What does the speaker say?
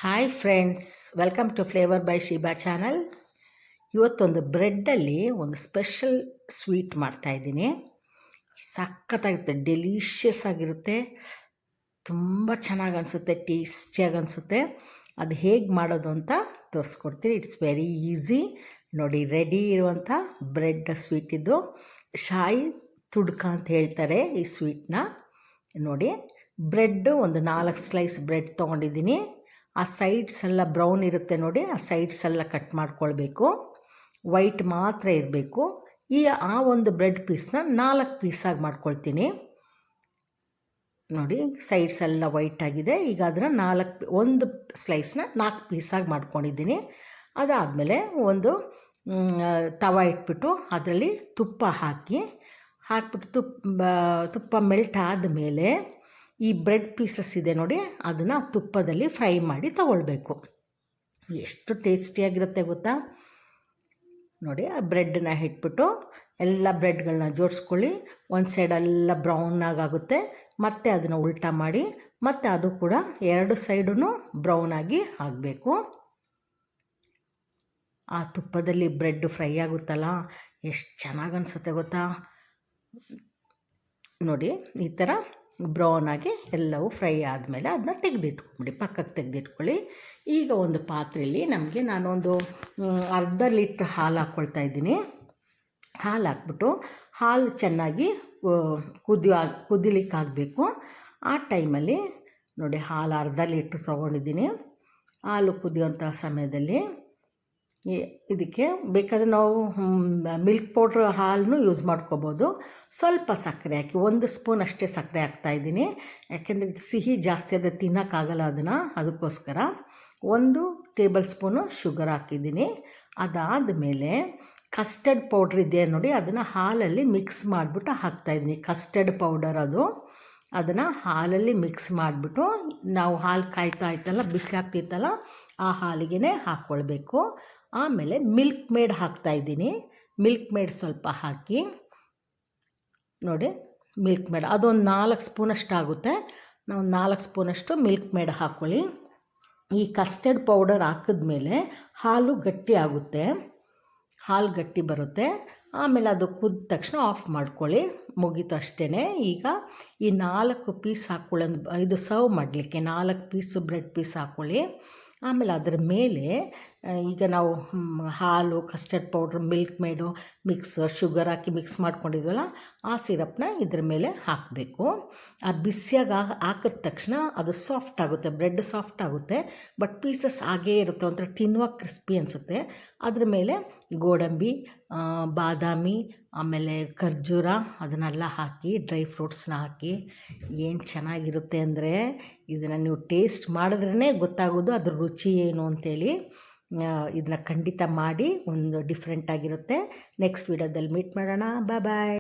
Hi friends, welcome to flavour by Sheeba channel. ಇವತ್ತೊಂದು ಬ್ರೆಡ್ಡಲ್ಲಿ ಒಂದು ಸ್ಪೆಷಲ್ ಸ್ವೀಟ್ ಮಾಡ್ತಾಯಿದ್ದೀನಿ. ಸಖತ್ತಾಗಿರುತ್ತೆ, ಡೆಲಿಷಿಯಸ್ ಆಗಿರುತ್ತೆ, ತುಂಬ ಚೆನ್ನಾಗಿ ಅನಿಸುತ್ತೆ, ಟೇಸ್ಟಿಯಾಗಿ ಅನಿಸುತ್ತೆ. ಅದು ಹೇಗೆ ಮಾಡೋದು ಅಂತ ತೋರಿಸ್ಕೊಡ್ತೀನಿ. It's very easy. ನೋಡಿ, ರೆಡಿ ಇರುವಂಥ ಬ್ರೆಡ್ ಸ್ವೀಟ್ ಇದು. ಶಾಯಿ ತುಡ್ಕ ಅಂತ ಹೇಳ್ತಾರೆ ಈ ಸ್ವೀಟ್ನ. ನೋಡಿ, ಬ್ರೆಡ್ಡು ಒಂದು 4 ಸ್ಲೈಸ್ ಬ್ರೆಡ್ ತೊಗೊಂಡಿದ್ದೀನಿ. ಆ ಸೈಡ್ಸ್ ಎಲ್ಲ ಬ್ರೌನ್ ಇರುತ್ತೆ ನೋಡಿ, ಆ ಸೈಡ್ಸ್ ಎಲ್ಲ ಕಟ್ ಮಾಡ್ಕೊಳ್ಬೇಕು. ವೈಟ್ ಮಾತ್ರ ಇರಬೇಕು. ಆ ಒಂದು ಬ್ರೆಡ್ ಪೀಸ್ನ 4 ಪೀಸಾಗಿ ಮಾಡ್ಕೊಳ್ತೀನಿ. ನೋಡಿ, ಸೈಡ್ಸ್ ಎಲ್ಲ ವೈಟ್ ಆಗಿದೆ. ಈಗ ಅದನ್ನು ಒಂದು ಸ್ಲೈಸ್ನ 4 ಪೀಸಾಗಿ ಮಾಡ್ಕೊಂಡಿದ್ದೀನಿ. ಅದಾದಮೇಲೆ ಒಂದು ತವ ಇಟ್ಬಿಟ್ಟು ಅದರಲ್ಲಿ ತುಪ್ಪ ಹಾಕಿಬಿಟ್ಟು ತುಪ್ಪ ಮೆಲ್ಟ್ ಆದಮೇಲೆ ಈ ಬ್ರೆಡ್ ಪೀಸಸ್ ಇದೆ ನೋಡಿ, ಅದನ್ನು ತುಪ್ಪದಲ್ಲಿ ಫ್ರೈ ಮಾಡಿ ತಗೊಳ್ಬೇಕು. ಎಷ್ಟು ಟೇಸ್ಟಿಯಾಗಿರುತ್ತೆ ಗೊತ್ತಾ. ನೋಡಿ, ಆ ಬ್ರೆಡ್ಡನ್ನ ಇಟ್ಬಿಟ್ಟು ಎಲ್ಲ ಬ್ರೆಡ್ಗಳನ್ನ ಜೋಡಿಸ್ಕೊಳ್ಳಿ. ಒಂದು ಸೈಡೆಲ್ಲ ಬ್ರೌನಾಗುತ್ತೆ, ಮತ್ತು ಅದನ್ನು ಉಲ್ಟಾ ಮಾಡಿ, ಮತ್ತು ಅದು ಕೂಡ 2 ಸೈಡೂ ಬ್ರೌನಾಗಿ ಆಗಬೇಕು. ಆ ತುಪ್ಪದಲ್ಲಿ ಬ್ರೆಡ್ ಫ್ರೈ ಆಗುತ್ತಲ್ಲ, ಎಷ್ಟು ಚೆನ್ನಾಗಿ ಅನಿಸುತ್ತೆ ಗೊತ್ತಾ. ನೋಡಿ, ಈ ಥರ ಬ್ರೌನಾಗಿ ಎಲ್ಲವೂ ಫ್ರೈ ಆದಮೇಲೆ ಅದನ್ನ ತೆಗೆದಿಟ್ಕೊಂಬಿಡಿ, ಪಕ್ಕಕ್ಕೆ ತೆಗೆದಿಟ್ಕೊಳ್ಳಿ. ಈಗ ಒಂದು ಪಾತ್ರೆಯಲ್ಲಿ ನಾನೊಂದು ಅರ್ಧ ಲೀಟ್ರ್ ಹಾಲು ಹಾಕ್ಕೊಳ್ತಾ ಇದ್ದೀನಿ. ಹಾಲು ಹಾಕ್ಬಿಟ್ಟು ಹಾಲು ಚೆನ್ನಾಗಿ ಕುದಿಲಿಕ್ಕಾಗಬೇಕು. ಆ ಟೈಮಲ್ಲಿ ನೋಡಿ, ಹಾಲು ಅರ್ಧ ಲೀಟ್ರ್ ತೊಗೊಂಡಿದ್ದೀನಿ. ಹಾಲು ಕುದಿಯುವಂಥ ಸಮಯದಲ್ಲಿ ಇದಕ್ಕೆ ಬೇಕಾದರೆ ನಾವು ಮಿಲ್ಕ್ ಪೌಡ್ರ್ ಹಾಲನ್ನು ಯೂಸ್ ಮಾಡ್ಕೋಬೋದು. ಸ್ವಲ್ಪ ಸಕ್ಕರೆ ಹಾಕಿ, 1 ಸ್ಪೂನ್ ಅಷ್ಟೇ ಸಕ್ಕರೆ ಹಾಕ್ತಾಯಿದ್ದೀನಿ. ಯಾಕೆಂದರೆ ಸಿಹಿ ಜಾಸ್ತಿ ಆದರೆ ತಿನ್ನೋಕ್ಕಾಗಲ್ಲ ಅದಕ್ಕೋಸ್ಕರ 1 ಟೇಬಲ್ ಸ್ಪೂನು ಶುಗರ್ ಹಾಕಿದ್ದೀನಿ. ಅದಾದಮೇಲೆ ಕಸ್ಟರ್ಡ್ ಪೌಡ್ರ್ ಇದೆ ನೋಡಿ, ಅದನ್ನು ಹಾಲಲ್ಲಿ ಮಿಕ್ಸ್ ಮಾಡಿಬಿಟ್ಟು ಹಾಕ್ತಾಯಿದ್ದೀನಿ. ಕಸ್ಟರ್ಡ್ ಪೌಡರ್ ಅದನ್ನು ಹಾಲಲ್ಲಿ ಮಿಕ್ಸ್ ಮಾಡಿಬಿಟ್ಟು, ನಾವು ಹಾಲು ಕಾಯ್ತಾ ಇತ್ತಲ್ಲ, ಬಿಸಿ ಆಗ್ತಿತ್ತಲ್ಲ, ಆ ಹಾಲಿಗೆ ಹಾಕ್ಕೊಳ್ಬೇಕು. ಆಮೇಲೆ ಮಿಲ್ಕ್ ಮೇಡ್ ಹಾಕ್ತಾಯಿದ್ದೀನಿ. ಮಿಲ್ಕ್ ಮೇಡ್ ಸ್ವಲ್ಪ ಹಾಕಿ ನೋಡಿ, ಮಿಲ್ಕ್ ಮೇಡ್ ಅದೊಂದು 4 ಸ್ಪೂನಷ್ಟು ಆಗುತ್ತೆ. ನಾವು 4 ಸ್ಪೂನಷ್ಟು ಮಿಲ್ಕ್ ಮೇಡ್ ಹಾಕ್ಕೊಳ್ಳಿ. ಈ ಕಸ್ಟರ್ಡ್ ಪೌಡರ್ ಹಾಕಿದ್ಮೇಲೆ ಹಾಲು ಗಟ್ಟಿ ಆಗುತ್ತೆ, ಹಾಲು ಗಟ್ಟಿ ಬರುತ್ತೆ. ಆಮೇಲೆ ಅದು ಕುದ್ದ ತಕ್ಷಣ ಆಫ್ ಮಾಡ್ಕೊಳ್ಳಿ, ಮುಗೀತು ಅಷ್ಟೇ. ಈಗ ಈ 4 ಪೀಸ್ ಹಾಕ್ಕೊಳ್ಳಿ, ಇದು ಸರ್ವ್ ಮಾಡಲಿಕ್ಕೆ 4 ಪೀಸು ಬ್ರೆಡ್ ಪೀಸ್ ಹಾಕ್ಕೊಳ್ಳಿ. ಆಮೇಲೆ ಅದರ ಮೇಲೆ ಈಗ ನಾವು ಹಾಲು, ಕಸ್ಟರ್ಡ್ ಪೌಡ್ರ್, ಮಿಲ್ಕ್ ಮೇಡು ಶುಗರ್ ಹಾಕಿ ಮಿಕ್ಸ್ ಮಾಡ್ಕೊಂಡಿದ್ವಲ್ಲ, ಆ ಸಿರಪ್ನ ಇದ್ರ ಮೇಲೆ ಹಾಕಬೇಕು. ಆ ಬಿಸಿಯಾಗಿ ಹಾಕಿದ ತಕ್ಷಣ ಅದು ಸಾಫ್ಟ್ ಆಗುತ್ತೆ, ಬ್ರೆಡ್ ಸಾಫ್ಟ್ ಆಗುತ್ತೆ. ಬಟ್ ಪೀಸಸ್ ಹಾಗೇ ಇರುತ್ತೆ, ಒಂಥರ ತಿನ್ನುವಾಗ ಕ್ರಿಸ್ಪಿ ಅನಿಸುತ್ತೆ. ಅದ್ರ ಮೇಲೆ ಗೋಡಂಬಿ, ಬಾದಾಮಿ, ಆಮೇಲೆ ಖರ್ಜೂರ ಅದನ್ನೆಲ್ಲ ಹಾಕಿ, ಡ್ರೈ ಫ್ರೂಟ್ಸ್ನ ಹಾಕಿ, ಏನು ಚೆನ್ನಾಗಿರುತ್ತೆ ಅಂದರೆ, ಇದನ್ನು ನೀವು ಟೇಸ್ಟ್ ಮಾಡಿದ್ರೇ ಗೊತ್ತಾಗೋದು ಅದ್ರ ರುಚಿ ಏನು ಅಂತೇಳಿ. ಇದನ್ನ ಖಂಡಿತ ಮಾಡಿ, ಒಂದು ಡಿಫ್ರೆಂಟಾಗಿರುತ್ತೆ. ನೆಕ್ಸ್ಟ್ ವಿಡಿಯೋದಲ್ಲಿ ಮೀಟ್ ಮಾಡೋಣ. ಬಾಯ್.